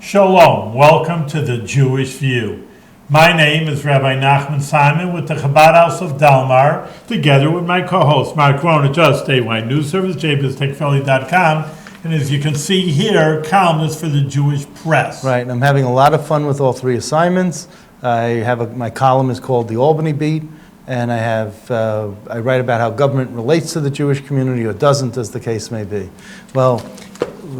Shalom, welcome to the Jewish View. My name is Rabbi Nachman Simon with the Chabad House of Delmar, together with my co-host Mark Rona, just statewide news service, jbiztechphilly.com, and as you can see here, columnist for the Jewish Press. Right, and I'm having a lot of fun with all three assignments. My column is called The Albany Beat, and I write about how government relates to the Jewish community or doesn't, as the case may be. Well,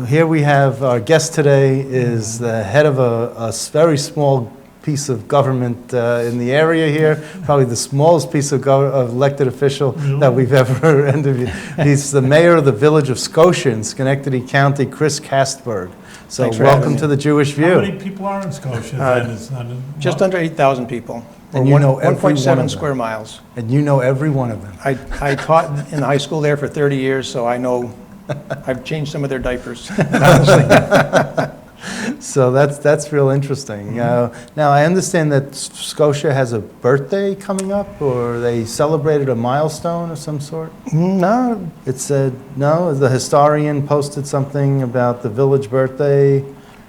here we have our guest today is the head of a very small piece of government in the area here, probably the smallest piece of elected official that we've ever interviewed. He's the mayor of the village of Scotia in Schenectady County, Kris Kastberg. So welcome to the Jewish View. How many people are in Scotia then? It's not just under 8,000 people. And you know every one of 1.7 them. square miles. And you know every one of them. I taught in the high school there for 30 years, so I know I've changed some of their diapers. So that's real interesting. Now I understand that Scotia has a birthday coming up, or they celebrated a milestone of some sort. No. It said no. The historian posted something about the village birthday,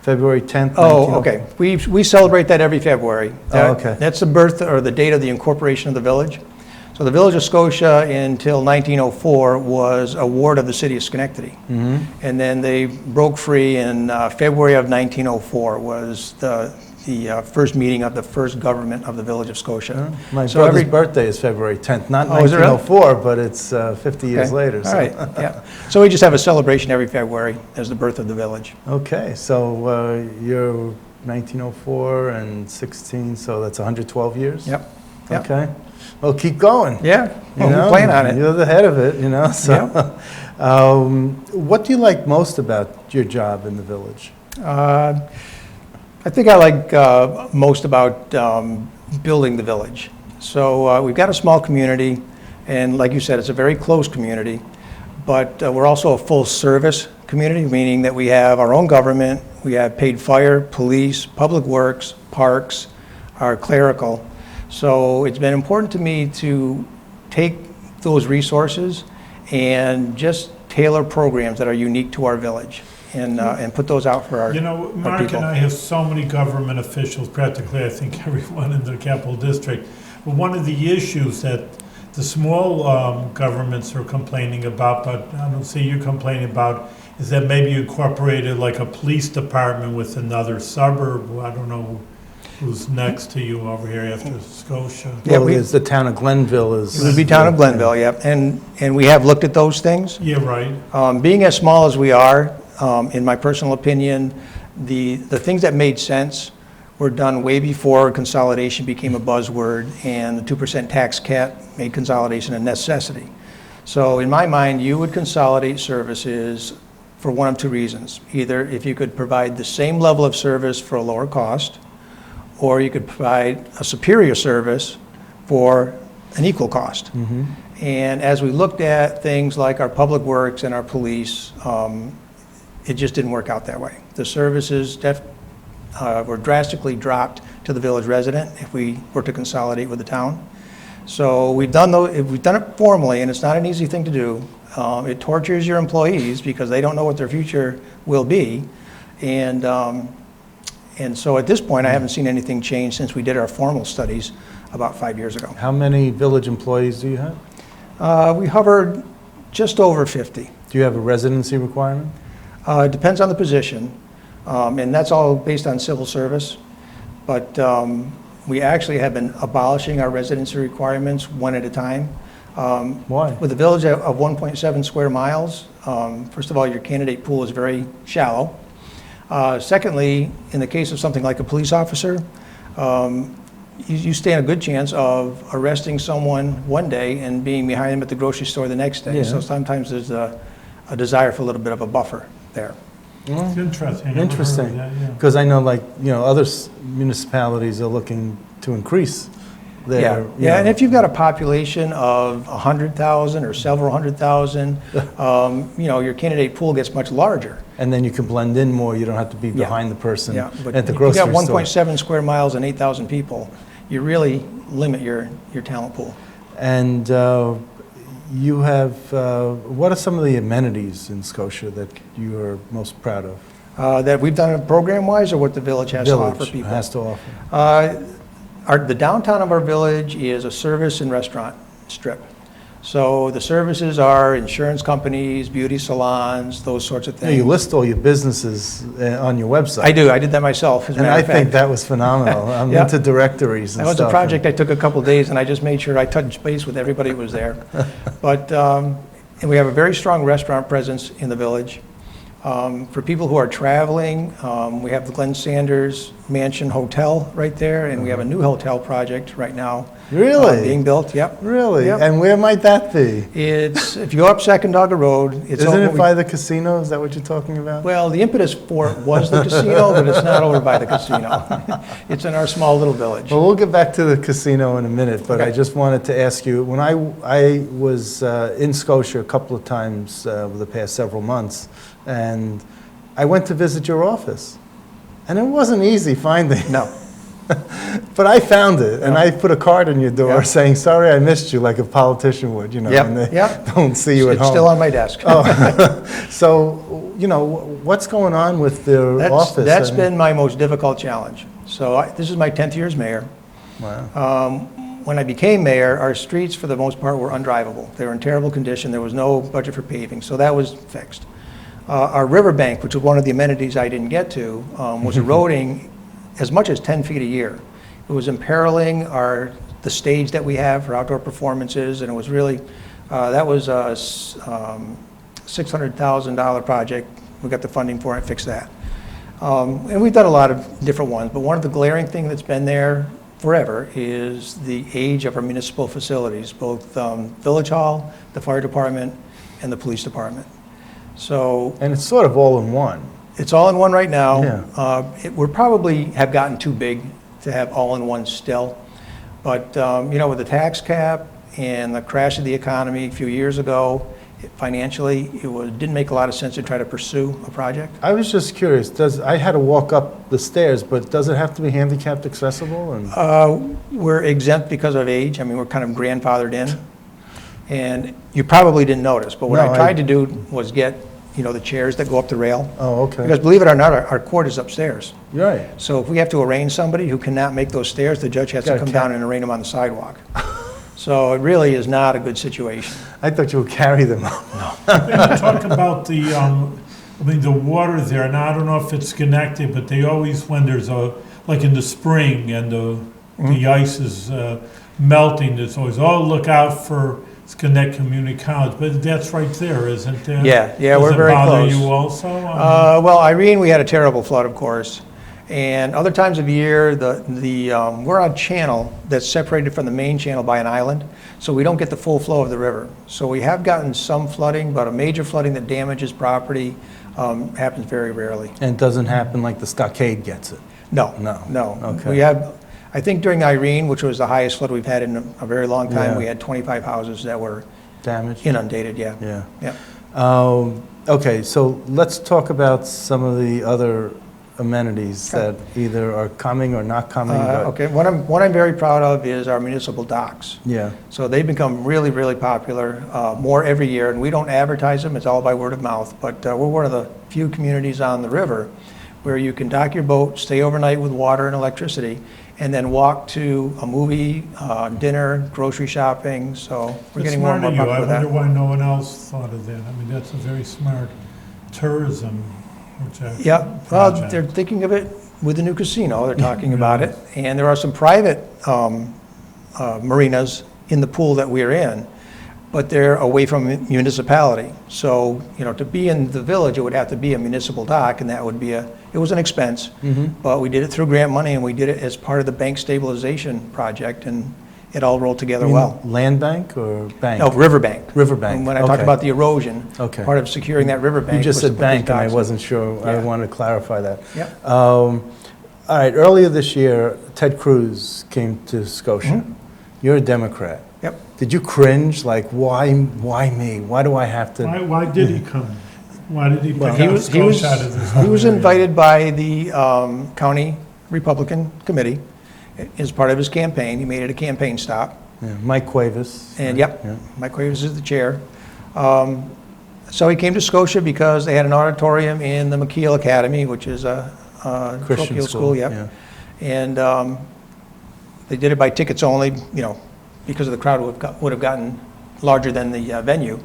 February 10th. Oh, okay. We celebrate that every February. Okay. That's the birth or the date of the incorporation of the village. So the village of Scotia until 1904 was a ward of the city of Schenectady. Mm-hmm. And then they broke free in February of 1904 was the first meeting of the first government of the village of Scotia. My brother's birthday is February 10th, not 1904, but it's 50 years later. So. All right, yeah. So we just have a celebration every February as the birth of the village. Okay, so you're 1904 and 16, so that's 112 years? Yep. Okay. Well, keep going. Yeah, we're playing on it. You're the head of it, So, yeah. What do you like most about your job in the village? I think I like most about building the village. So we've got a small community, and like you said, it's a very close community, but we're also a full-service community, meaning that we have our own government, we have paid fire, police, public works, parks, our clerical. So it's been important to me to take those resources and just tailor programs that are unique to our village and put those out for our people. Mark and I have so many government officials, practically I think everyone in the Capital District. But one of the issues that the small governments are complaining about, but I don't see you complaining about, is that maybe you incorporated like a police department with another suburb. I don't know who's next to you over here after Scotia. Yeah, well, it's the town of Glenville. It would be town of Glenville, yeah. And we have looked at those things. Yeah, right. Being as small as we are, in my personal opinion, the things that made sense were done way before consolidation became a buzzword, and the 2% tax cap made consolidation a necessity. So in my mind, you would consolidate services for one of two reasons. Either if you could provide the same level of service for a lower cost, or you could provide a superior service for an equal cost. Mm-hmm. And as we looked at things like our public works and our police, it just didn't work out that way. The services were drastically dropped to the village resident if we were to consolidate with the town. So we've done it formally, and it's not an easy thing to do. It tortures your employees because they don't know what their future will be. And so at this point, I haven't seen anything change since we did our formal studies about 5 years ago. How many village employees do you have? We hovered just over 50. Do you have a residency requirement? It depends on the position, and that's all based on civil service. But we actually have been abolishing our residency requirements one at a time. Why? With a village of 1.7 square miles, first of all, your candidate pool is very shallow. Secondly, in the case of something like a police officer, you stand a good chance of arresting someone one day and being behind them at the grocery store the next day. Yeah. So sometimes there's a desire for a little bit of a buffer there. Well, it's interesting. Interesting, because I know, other municipalities are looking to increase their. Yeah, and if you've got a population of 100,000 or several 100,000, your candidate pool gets much larger. And then you can blend in more. You don't have to be behind the person at the grocery store. If you've got 1.7 square miles and 8,000 people, you really limit your talent pool. And what are some of the amenities in Scotia that you are most proud of? That we've done it program-wise, or what the village has to offer Village people? has to offer. The downtown of our village is a service and restaurant strip. So the services are insurance companies, beauty salons, those sorts of Yeah, things. you list all your businesses on your website. I do, I did that myself, as a And matter I of think fact. that was phenomenal. I'm Yeah. into directories and That was stuff. a project I took a couple days, and I just made sure I touched base with everybody who was there. But, and we have a very strong restaurant presence in the village. For people who are traveling, we have the Glenn Sanders Mansion Hotel right there, and we have a new hotel project right now. Really? Being built, yep. Really? Yep. And where might that be? It's, if you go up Sacandaga Road, it's... Isn't over- it by the casino? Is that what you're talking about? Well, the impetus for it was the casino, but it's not over by the casino. It's in our small little village. Well, we'll get back to the casino in a minute, but I Okay. just wanted to ask you, when I was in Scotia a couple of times over the past several months, and I went to visit your office, and it wasn't easy finding. No. But I found it, and Yeah. I put a card in your door Yeah. saying, "Sorry, I missed you," like a politician would, you know, Yep, when they yep. don't see you at It's home. still on my desk. So, you know, what's going on with their office? That's I mean- been my most difficult challenge. So this is my 10th year as mayor. Wow. When I became mayor, our streets, for the most part, were undrivable. They were in terrible condition. There was no budget for paving, so that was fixed. Our riverbank, which was one of the amenities I didn't get to, was eroding as much as 10 feet a year. It was imperiling the stage that we have for outdoor performances, and it was really, that was a $600,000 project. We got the funding for it, fixed that. And we've done a lot of different ones, but one of the glaring things that's been there forever is the age of our municipal facilities, both Village Hall, the fire department, and the police department. So And it's sort of all in one. it's all in one right now. Yeah. We're probably have gotten too big to have all in one still. But, you know, with the tax cap and the crash of the economy a few years ago, financially, didn't make a lot of sense to try to pursue a project. I was just curious, I had to walk up the stairs, but does it have to be handicapped accessible? And We're exempt because of age. I mean, we're kind of grandfathered in. And you probably didn't notice, but what No, I tried to do was get, you know, the chairs that go up the rail. Oh, okay. Because believe it or not, our court is upstairs. Right. So if we have to arraign somebody who cannot make those stairs, the judge has to Gotta come ca- down and arraign them on the sidewalk. So it really is not a good situation. I thought you would carry them up. And you talk about the, I mean, the water there, and I don't know if it's connected, but they always, when there's like in the spring and the ice is melting, there's always, oh, look out for Schenectady Community College, but that's right there, isn't it? Yeah, we're very Does it bother close. you also? Well, Irene, we had a terrible flood, of course. And other times of year, we're on a channel that's separated from the main channel by an island, so we don't get the full flow of the river. So we have gotten some flooding, but a major flooding that damages property happens very rarely. And it doesn't happen like the stockade gets it. No. No. Okay. We have, I think during Irene, which was the highest flood we've had in a very long time, Yeah. we had 25 houses that were Damage? inundated, yeah. Yeah. Yeah. Okay, so let's talk about some of the other amenities that either are coming or not coming. but- Okay, what I'm very proud of is our municipal docks. Yeah. So they've become really, really popular, more every year, and we don't advertise them, it's all by word of mouth, but we're one of the few communities on the river where you can dock your boat, stay overnight with water and electricity, and then walk to a movie, dinner, grocery shopping, so we're It's getting more and smart more of you. I popular with wonder that. why no one else thought of that. I mean, that's a very smart tourism project. Yeah, well, project. they're thinking of it with the new casino, they're talking about it, and there are some private marinas in the pool that we're in, but they're away from municipality. So, you know, to be in the village, it would have to be a municipal dock, and that would be it was an expense, but we did it through grant money, and we did it as part of the bank stabilization project, and it all rolled together well. Land bank or bank? No, riverbank. Riverbank, And when I talked okay. about the erosion, Okay. part of securing that riverbank You just was to said put these bank, and I docks in. wasn't sure. I Yeah. wanted to clarify that. Yep. All right, earlier this year, Ted Cruz came to Scotia. You're a Democrat. Yep. Did you cringe? Like, why me? Why do I have to? Why did he come? Why did he pick He out was Scotia out of this? he was whole area? invited by the county Republican committee as part of his campaign. He made it a campaign stop. Yeah, Mike Cuevas. And right? yep, Yeah. Mike Cuevas is the chair. So he came to Scotia because they had an auditorium in the McKeel Academy, which is a Christian parochial school, yep. yeah. And they did it by tickets only, because of the crowd would have gotten larger than the venue.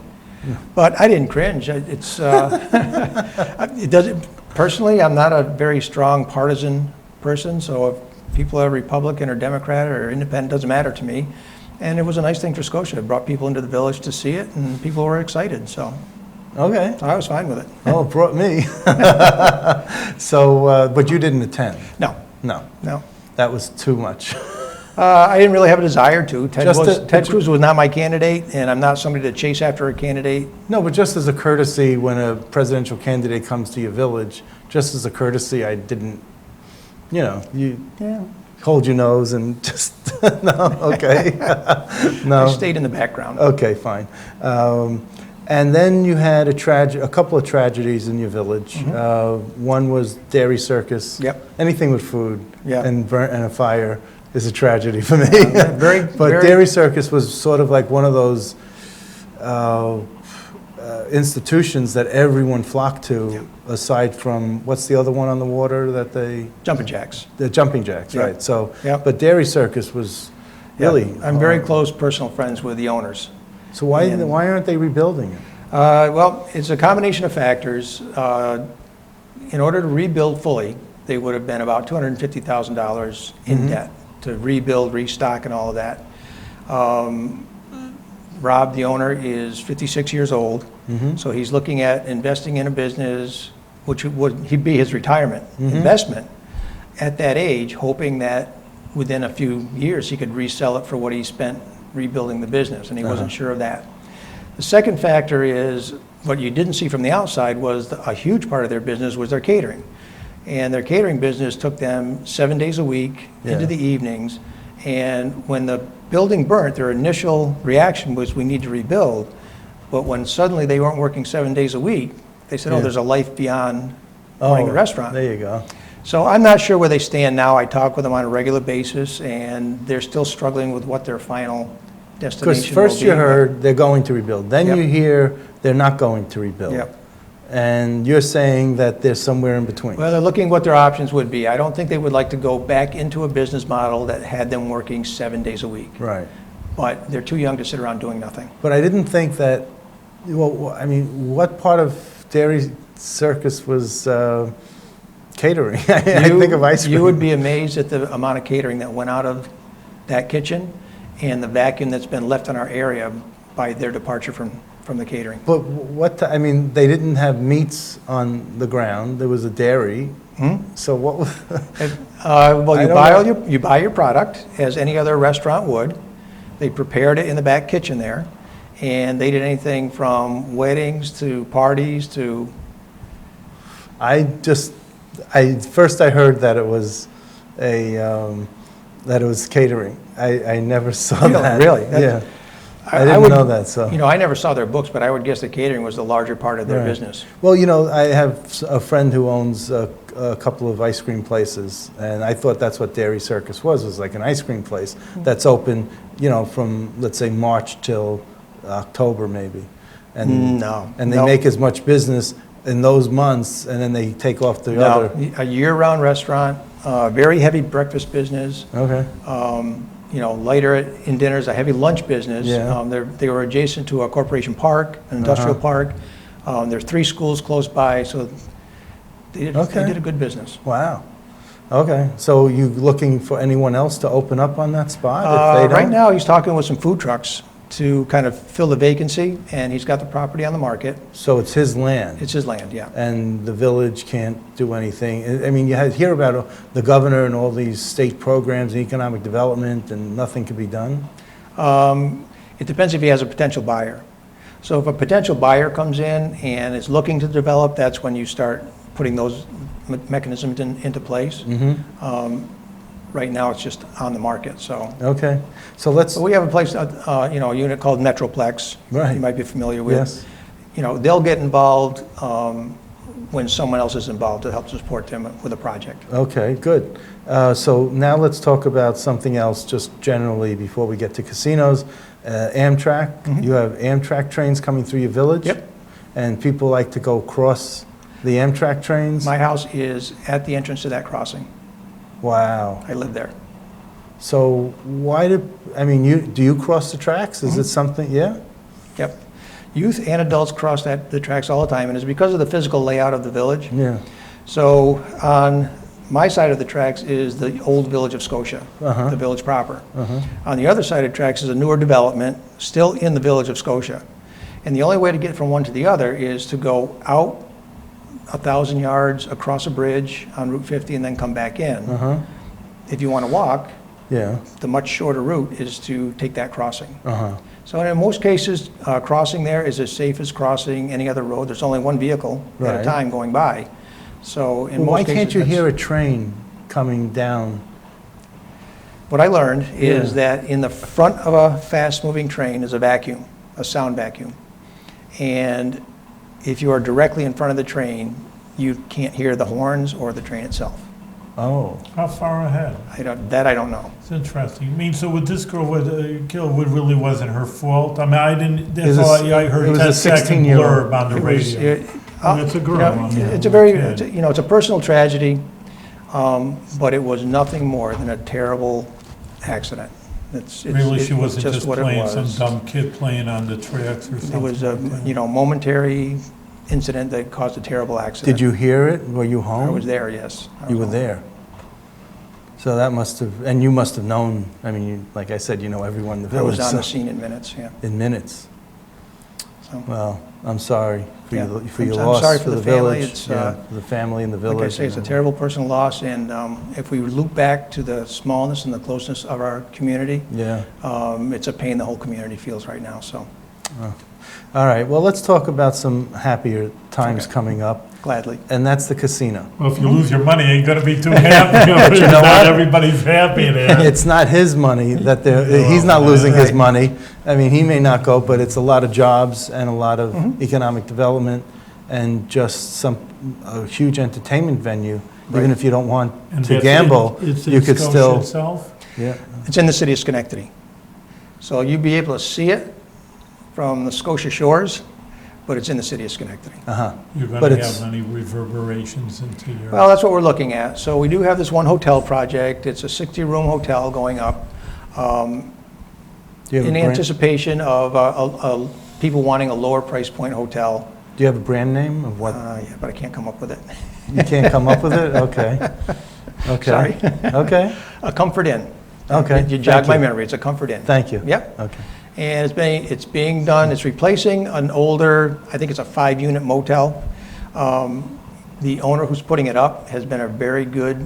Yeah. But I didn't cringe. It's it doesn't. Personally, I'm not a very strong partisan person, so if people are Republican or Democrat or Independent, doesn't matter to me. And it was a nice thing for Scotia. It brought people into the village to see it, and people were excited. So Okay. I was fine with it. Oh, it brought me. So, but you didn't attend? No, No, no. that was too much. I didn't really have a desire to. Just Ted Cruz was not my candidate, and I'm not somebody to chase after a candidate. No, but just as a courtesy, when a presidential candidate comes to your village, just as a courtesy, I didn't, you hold your nose and just, no, okay. No. I stayed in the background. Okay, fine. And then you had a couple of tragedies in your village. One was Dairy Circus. Yep. Anything with food Yeah. and a fire is a tragedy for me. But Dairy Circus was sort of like one of those institutions that everyone flocked to, aside from, what's the other one on the water that they... Jumping jacks. The jumping jacks, Yep. right. So, Yep. but Dairy Circus was really... I'm very close personal friends with the owners. So why aren't they rebuilding it? Well, it's a combination of factors. In order to rebuild fully, they would have been about $250,000 in debt to rebuild, restock, and all of that. Rob, the owner, is 56 years old, so he's looking at investing in a business, which he'd be his retirement investment at that age, hoping that within a few years he could resell it for what he spent rebuilding the business, and he wasn't sure of that. The second factor is, what you didn't see from the outside was a huge part of their business was their catering. And their catering business took them 7 days a week into the evenings. And when the building burnt, their initial reaction was, we need to rebuild. But when suddenly they weren't working 7 days a week, they said, oh, there's a life beyond running a restaurant. There you go. So I'm not sure where they stand now. I talk with them on a regular basis, and they're still struggling with what their final destination will be. Because first you heard they're going to rebuild. Then you hear they're not going to rebuild. Yep. And you're saying that they're somewhere in between. Well, they're looking what their options would be. I don't think they would like to go back into a business model that had them working 7 days a week. Right. But they're too young to sit around doing nothing. But I didn't think that, well, I mean, what part of Dairy Circus was catering? I think of ice cream. You would be amazed at the amount of catering that went out of that kitchen and the vacuum that's been left in our area by their departure from the catering. But I mean, they didn't have meats on the ground. There was a dairy. So what was... Well, you buy your product as any other restaurant would. They prepared it in the back kitchen there, and they did anything from weddings to parties to... First I heard that it was catering. I never saw that. Really? Yeah. I didn't know that, so. I never saw their books, but I would guess that catering was the larger part of their business. Well, I have a friend who owns a couple of ice cream places, and I thought that's what Dairy Circus was like an ice cream place that's open, from, let's say, March till October maybe. And they make as much business in those months, and then they take off the other. A year-round restaurant, very heavy breakfast business. Okay. Later in dinners, a heavy lunch business. Yeah. They were adjacent to a corporation park, an industrial park. There's 3 schools close by, so they did a good business. Wow. Okay. So you looking for anyone else to open up on that spot? If they don't? Right now, he's talking with some food trucks to kind of fill the vacancy, and he's got the property on the market. So it's his land? It's his land, yeah. And the village can't do anything? I mean, you hear about the governor and all these state programs and economic development, and nothing can be done? It depends if he has a potential buyer. So if a potential buyer comes in and is looking to develop, that's when you start putting those mechanisms into place. Right now, it's just on the market, so. Okay. So let's... But we have a place, a unit called Metroplex. Right. You might be familiar with. Yes. They'll get involved when someone else is involved to help support them with a project. Okay, good. So now let's talk about something else just generally before we get to casinos. Amtrak. You have Amtrak trains coming through your village? Yep. and people like to go across the Amtrak trains? My house is at the entrance to that crossing. Wow. I live there. So why do you cross the tracks? Is it something, yeah? Yep. Youth and adults cross the tracks all the time, and it's because of the physical layout of the village. Yeah. So on my side of the tracks is the old village of Scotia, the village proper. On the other side of the tracks is a newer development, still in the village of Scotia. And the only way to get from one to the other is to go out 1,000 yards, across a bridge on Route 50, and then come back in. If you want to walk, Yeah. the much shorter route is to take that crossing. Uh-huh. So in most cases, crossing there is as safe as crossing any other road. There's only one vehicle at a Right. time going by. So in Well, most why cases, can't you that's- hear a train coming down? What I learned is Yeah. that in the front of a fast-moving train is a vacuum, a sound vacuum. And if you are directly in front of the train, you can't hear the horns or the train itself. Oh. How far ahead? I don't know. It's interesting. I mean, so with this girl, killed, it really wasn't her fault? I mean, I didn't, It was that's a- all, I it heard was a 10-second 16-year-old. blurb on the It was, radio. It's a girl. It's a very, it's a personal tragedy, but it was nothing more than a terrible accident. Really, she it was wasn't just what it playing some was. dumb kid playing on the tracks or something? It was a, like that? momentary incident that caused a terrible accident. Did you hear it? Were you home? I was there, yes. I You was were home. there. So that must have, and you must have known, I mean, like I said, you know everyone in the I was village. on the so- scene in minutes, yeah. In minutes. So, Well, I'm sorry for Yeah. your I'm loss, sorry for for the the family. village. It's, Yeah, for the family and the village. like I say, it's a terrible personal loss, and if we loop back to the smallness and the closeness of our community, Yeah. it's a pain the whole community feels right now, so All right, well, let's talk about some happier times Okay. coming up, gladly. and that's the casino. Well, if you lose your money, you ain't gonna be too happy. you know Not what? everybody's happy there. It's not his money that he's not losing his money. I mean, he may not go, but it's a lot of jobs and a lot of economic development and just a huge entertainment venue. Even Right. if you don't want And to that's gamble, it's in you could Scotia still, itself? yeah. It's in the city of Schenectady. So you'd be able to see it from the Scotia shores, but it's in the city of Schenectady. Uh-huh. You're But gonna it's- have any reverberations into your... Well, that's what we're looking at. So we do have this one hotel project. It's a 60-room hotel going up Do you have in a brand, anticipation of people wanting a lower price point hotel. do you have a brand name of what? Yeah, but I can't come up with it. You can't come up with it? Okay. Okay. Sorry. Okay. A Comfort Inn. Okay, You thank jogged my you. memory. It's a Comfort Inn. Thank you. Yep. Okay. And it's being done, it's replacing an older, I think it's a 5-unit motel. The owner who's putting it up has been a very good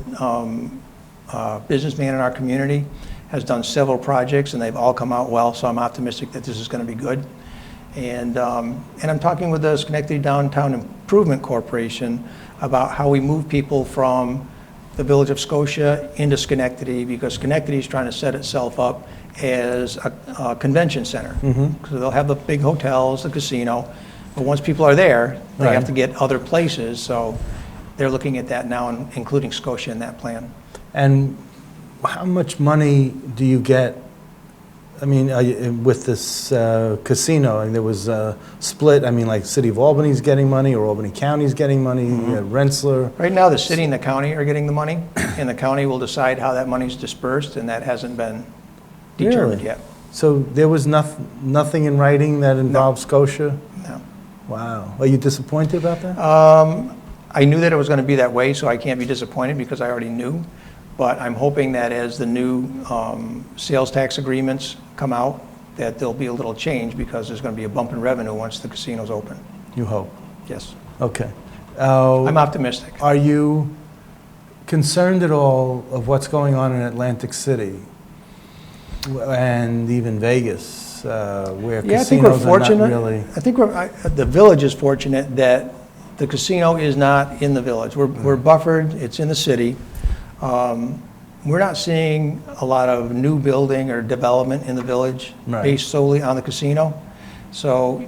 businessman in our community, has done several projects, and they've all come out well, so I'm optimistic that this is going to be good. And I'm talking with the Schenectady Downtown Improvement Corporation about how we move people from the village of Scotia into Schenectady, because Schenectady is trying to set itself up as a convention center. So they'll have the big hotels, the casino, but once people are there, they have Right. to get other places, so they're looking at that now, and including Scotia in that plan. And how much money do you get? I mean, with this casino, and there was a split, I mean, like City of Albany's getting money, or Albany County's getting money, Rensselaer. Right now, the city and the county are getting the money, and the county will decide how that money's dispersed, and that hasn't been determined Really? yet. So there was nothing in writing that involved Scotia? No. Wow. Are you disappointed about that? I knew that it was going to be that way, so I can't be disappointed because I already knew. But I'm hoping that as the new sales tax agreements come out, that there'll be a little change, because there's going to be a bump in revenue once the casino's open. You hope. Yes. Okay. I'm optimistic. Are you concerned at all of what's going on in Atlantic City and even Vegas, where Yeah, I think we're casinos are not fortunate. really? I think the village is fortunate that the casino is not in the village. We're buffered, it's in the city. We're not seeing a lot of new building or development in the village Right. based solely on the casino. So,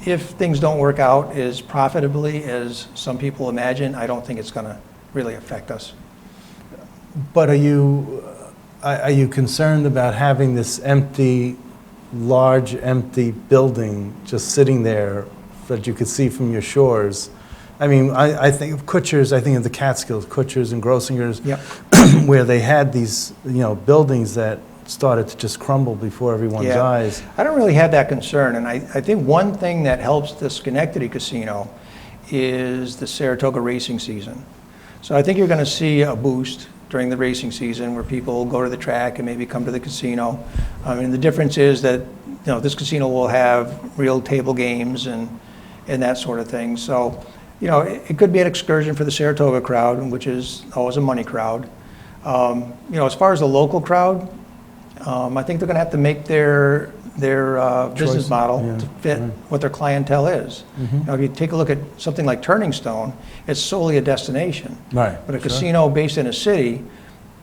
if things don't work out as profitably as some people imagine, I don't think it's going to really affect us. But are you concerned about having this large empty building just sitting there that you could see from your shores. I mean, I think of Kutcher's, I think of the Catskills, Kutcher's and Grossinger's, Yep. where they had these, buildings that started to just crumble before everyone's Yeah. eyes. I don't really have that concern, and I think one thing that helps the Schenectady Casino is the Saratoga racing season. So I think you're going to see a boost during the racing season where people go to the track and maybe come to the casino. And the difference is that, this casino will have real table games and that sort of thing. So, it could be an excursion for the Saratoga crowd, which is always a money crowd. As far as the local crowd, I think they're going to have to make their business Choice, model yeah, to fit right. what their clientele is. If you take a look at something like Turning Stone, it's solely a destination. Right. But a sure. casino based in a city,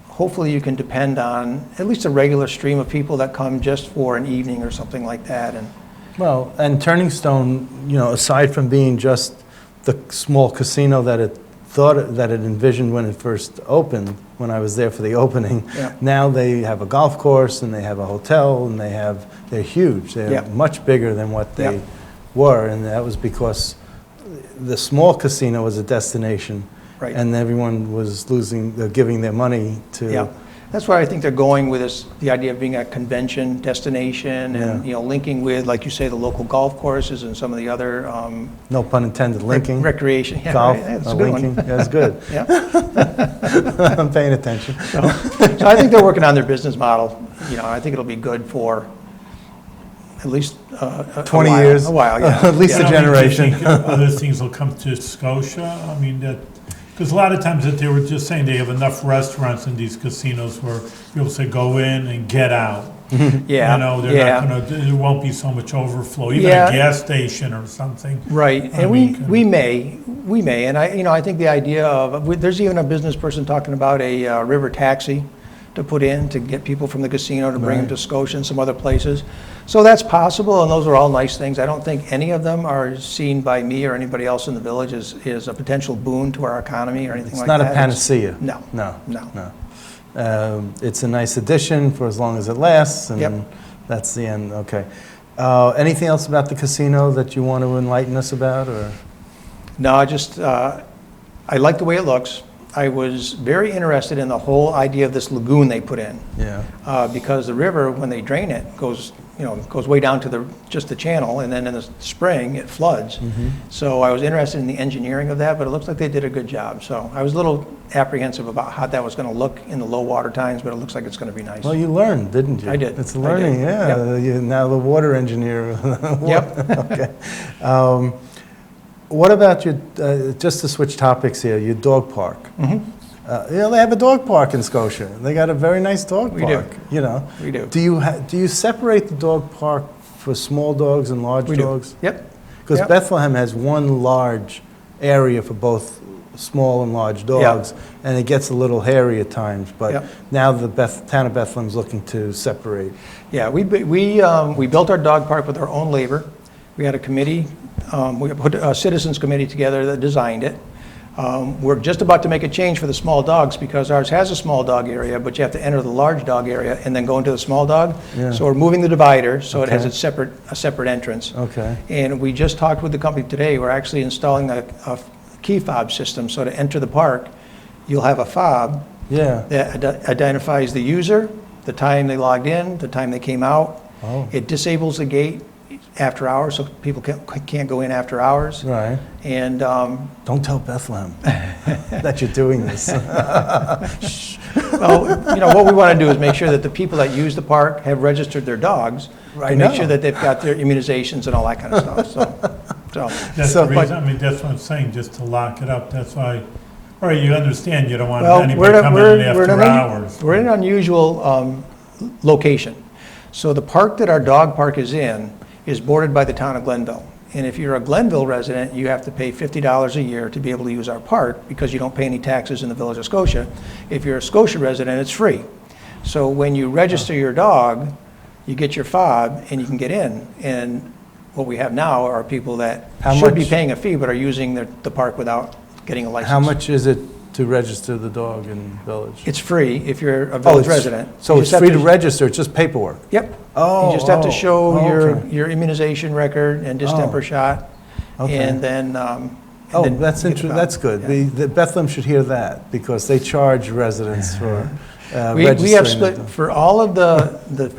hopefully you can depend on at least a regular stream of people that come just for an evening or something like that. And Well, and Turning Stone, aside from being just the small casino that it envisioned when it first opened, when I was there for the opening, Yeah. now they have a golf course and they have a hotel and they're huge. They're Yeah. much bigger than what they Yeah. were, and that was because the small casino was a destination, Right. and everyone was giving their money to. yeah, that's why I think they're going with the idea of being a convention destination and, linking with, like you say, the local golf courses and some of the other No pun intended, linking. recreation. Yeah, Golf, right, that's a good linking, one. that's good. Yeah. I'm paying attention. So I think they're working on their business model. I think it'll be good for at least 20 a while, years. A while, yeah. At least Yeah. a generation. Do you think other things will come to Scotia? I mean, because a lot of times that they were just saying they have enough restaurants in these casinos where people say go in and get out. Yeah. They're not gonna, there won't be so much overflow, even Yeah. a gas station or something. Right, I and mean, we may, and I think the idea of, there's even a business person talking about a river taxi to put in to get people from the casino to bring them to Scotia and some other places. So that's possible, and those are all nice things. I don't think any of them are seen by me or anybody else in the village as a potential boon to our economy or anything It's like not that. a panacea. No. No. It's a nice addition for as long as it lasts, and Yep. that's the end. Okay. Anything else about the casino that you want to enlighten us about, or? No, I like the way it looks. I was very interested in the whole idea of this lagoon they put in. Yeah. Because the river, when they drain it, goes way down to just the channel, and then in the spring, it floods. So I was interested in the engineering of that, but it looks like they did a good job. So I was a little apprehensive about how that was going to look in the low water times, but it looks like it's going to be nice. Well, you learned, didn't you? I did. It's I learning, did. yeah. You're now the water engineer. Yep. Okay. What about your, just to switch topics here, your dog park? They have a dog park in Scotia. They got a very nice dog We do. park. We do. Do you separate the dog park for small dogs and large We do. dogs? Yep. Because Yep. Bethlehem has one large area for both small and large dogs, and it gets a little hairy at times. But Yep. now the town of Bethlehem's looking to separate. Yeah, we built our dog park with our own labor. We had a committee, we put a citizens committee together that designed it. We're just about to make a change for the small dogs because ours has a small dog area, but you have to enter the large dog area and then go into the small dog. Yeah. So we're moving the divider so it has Okay. a separate entrance. Okay. And we just talked with the company today. We're actually installing a key fob system. So to enter the park, you'll have a fob Yeah. that identifies the user, the time they logged in, the time they came out. Oh. It disables the gate after hours, so people can't go in after hours. Right. And Don't tell Bethlehem that you're doing this. well, what we want to do is make sure that the people that use the park have registered their dogs I to make know. sure that they've got their immunizations and all that kind of stuff. So That's So, the but- reason, I mean, that's what I'm saying, just to lock it up, that's why, all right, you understand, you don't want well, anybody coming in after hours. We're in an unusual location. So the park that our dog park is in is bordered by the town of Glenville. And if you're a Glenville resident, you have to pay $50 a year to be able to use our park because you don't pay any taxes in the village of Scotia. If you're a Scotia resident, it's free. So when you register your dog, you get your fob and you can get in. And what we have now are people that How should be much- paying a fee but are using the park without getting a license. How much is it to register the dog in Village? It's free if you're a village it's- resident. So You it's just have free to register, it's just paperwork? Yep. Oh, You just have to show oh, your okay. your immunization record and distemper Oh. shot, Okay. And then, Oh, then that's get about- that's good. yeah. The Bethlehem should hear that, because they charge residents for We have registering. split, them. for all of the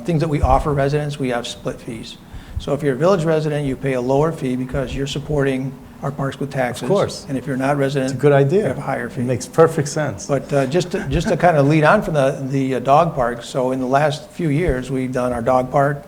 things that we offer residents, we have split fees. So if you're a village resident, you pay a lower fee because you're supporting our parks with taxes. Of course. And if you're not resident. It's a good idea. You have a higher fee. It makes perfect sense. But just to kind of lead on from the dog park, so in the last few years, we've done our dog park.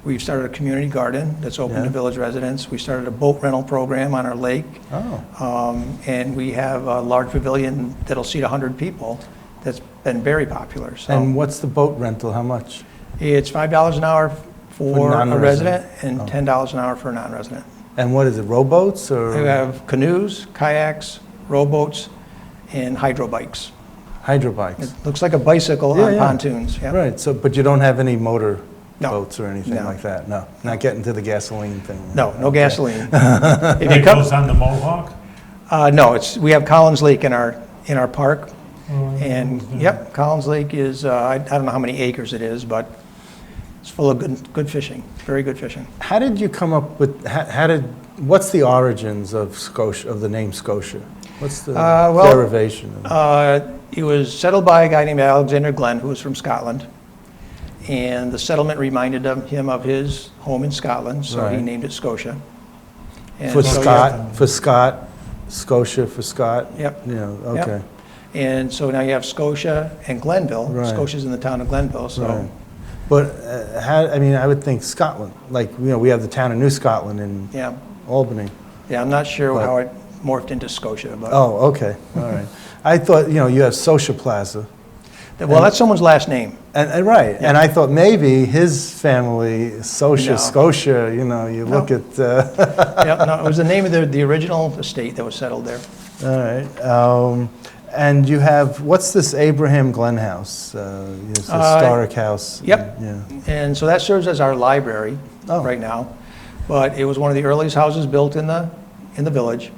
We've started a community garden that's open Yeah. to village residents. We started a boat rental program on our lake. Oh, And we have a large pavilion that'll seat 100 people that's been very popular. So and what's the boat rental? How much? it's $5 an hour for a non-resident. resident and Oh. $10 an hour for a non-resident. And what is it, rowboats or We have canoes, kayaks, rowboats, and hydro bikes. hydro bikes? It looks like a bicycle Yeah, on yeah. pontoons. Yeah. Right, so, but you don't have any motor No. boats or anything No. like that? No, not getting to the gasoline thing? No, no Okay. gasoline. If you It come, goes on the Mohawk? no, we have Collins Lake in our park. Oh, And, yep, Collins Lake is, I don't know how many acres it is, but it's full of good fishing, very good fishing. How did you come up with, what's the origins of Scotia, of the name Scotia? What's the well, derivation? It was settled by a guy named Alexander Glenn, who was from Scotland. And the settlement reminded him of his home in Scotland, so he Right. named it Scotia. And For so, Scott, Scotia for Scott? Yep. Yeah, Yep. okay. And so now you have Scotia and Glenville. Right. Scotia's in the town of Glenville, so. Right. But I mean, I would think Scotland, like, we have the town of New Scotland in Yeah, Albany. yeah, I'm not sure But- how it morphed into Scotia, but, Oh, okay, all right. I thought, you have Social Plaza. well, that's someone's last name. And right, and I thought maybe his family, No. Scotia, you look at, Yeah, no, it was the name of the original estate that was settled there. all right. And you have, what's this Abraham Glenn House? This historic house? Yep. Yeah. And so that serves as our library Oh. right now. But it was one of the earliest houses built in the village.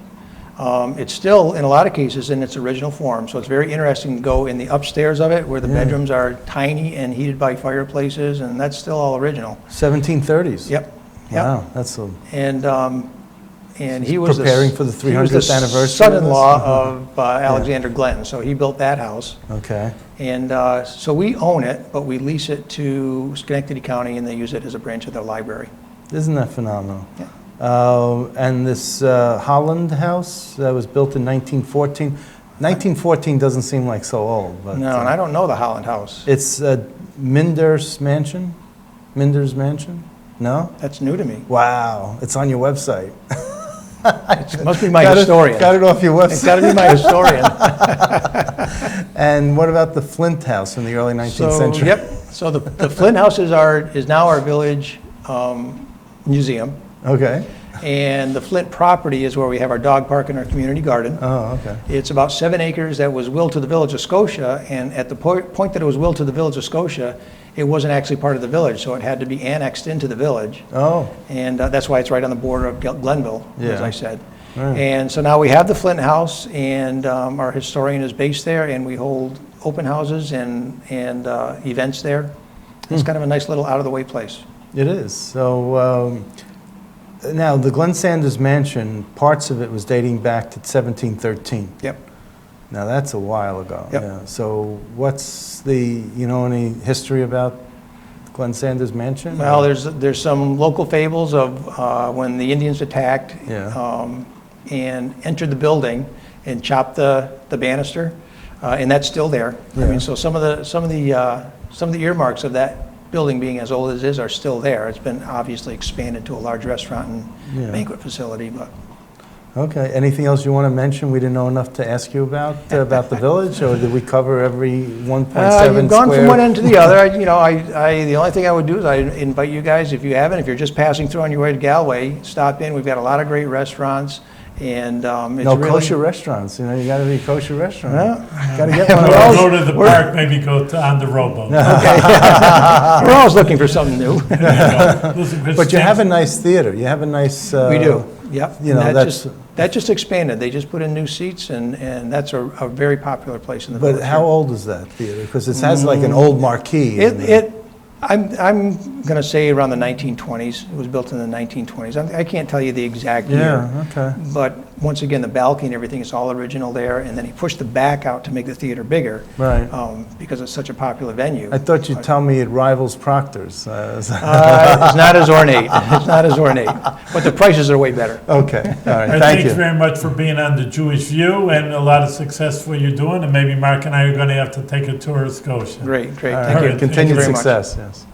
It's still, in a lot of cases, in its original form. So it's very interesting to go in the upstairs of it, where the Yeah. bedrooms are tiny and heated by fireplaces, and that's still all original. 1730s? Yep. Yep. Wow, that's a, And he was Preparing for the 300th anniversary of this? son-in-law of Alexander Glenn, so he built that house. okay. And so we own it, but we lease it to Schenectady County, and they use it as a branch of their library. Isn't that phenomenal? Yeah. And this Holland House that was built in 1914. 1914 doesn't seem like so old, but No, and I don't know the Holland House. it's Minder's Mansion. Minder's Mansion? No? That's new to me. Wow, it's on your website. It must be my Got it- historian. Got it off your It's website. got to be my historian. And what about the Flint House in the early 19th So, century? yep, so the Flint House is now our village museum. Okay. And the Flint property is where we have our dog park and our community garden. Oh, okay. It's about 7 acres that was willed to the village of Scotia, and at the point that it was willed to the village of Scotia, it wasn't actually part of the village, so it had to be annexed into the village. Oh, And that's why it's right on the border of Glenville, as Yeah. I said. Right. And so now we have the Flint House, and our historian is based there, and we hold open houses and events there. It's kind of a nice little out-of-the-way place. it is. So now the Glenn Sanders Mansion, parts of it was dating back to 1713. Yep. Now that's a while ago. Yep. Yeah. So what's any history about Glenn Sanders Mansion? Well, there's some local fables of when the Indians attacked Yeah. and entered the building and chopped the banister, and that's still there. I Yeah. mean, so some of the earmarks of that building, being as old as it is, are still there. It's been obviously expanded to a large restaurant and Yeah. banquet facility, but Okay. Anything else you want to mention we didn't know enough to ask you about the village, or did we cover every 1.7 you've gone from one square? end to the other. The only thing I would do is I invite you guys, if you haven't, if you're just passing through on your way to Galway, stop in. We've got a lot of great restaurants, and it's No, really... kosher restaurants. You got to be a kosher restaurant. Well, Got to get When one of we those. go to the park, maybe go on the rowboat. we're always looking for something new. Listen, Chris, But you have a thanks. nice theater. You have a nice. We do, yep. You know, And that's. that just expanded. They just put in new seats, and that's a very popular place in the But village. how old is that theater? Because it has like an old marquee. in there. I'm going to say around the 1920s. It was built in the 1920s. I can't tell you the exact year. Yeah, okay. But once again, the balcony and everything is all original there. And then he pushed the back out to make the theater bigger. Right. Because it's such a popular venue. I thought you'd tell me it rivals Proctor's. It's not as ornate. It's not as ornate. But the prices are way better. Okay, all right, thank Thanks you. very much for being on the Jewish View, and a lot of success for what you're doing, and maybe Mark and I are going to have to take a tour of Scotia. Great, great. All Thank right, you. continued Thank you very much. success, yes.